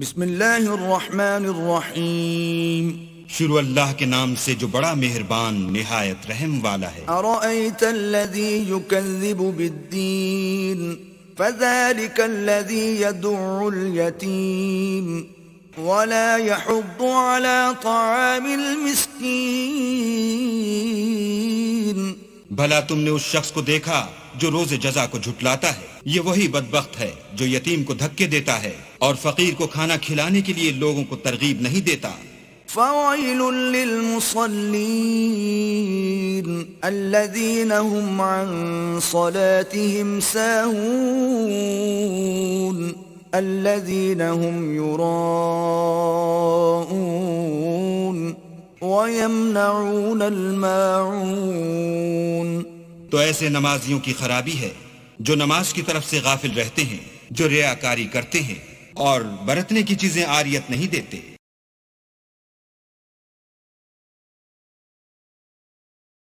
بسم اللہ الرحمن الرحیم شروع اللہ کے نام سے جو بڑا مہربان نہایت رحم والا ہے۔ ارأیت الذی یکذب بالدین فذلک الذی یدع الیتیم ولا يحض على طعام المسکین۔ بھلا تم نے اس شخص کو دیکھا جو روز جزا کو جھٹلاتا ہے؟ یہ وہی بدبخت ہے جو یتیم کو دھکے دیتا ہے اور فقیر کو کھانا کھلانے کے لیے لوگوں کو ترغیب نہیں دیتا۔ فویل للمصلین الذین هم عن صلاتهم ساہون الذین هم یراءون ویمنعون الماعون۔ تو ایسے نمازیوں کی خرابی ہے جو نماز کی طرف سے غافل رہتے ہیں، جو ریاکاری کرتے ہیں اور برتنے کی چیزیں عاریت نہیں دیتے۔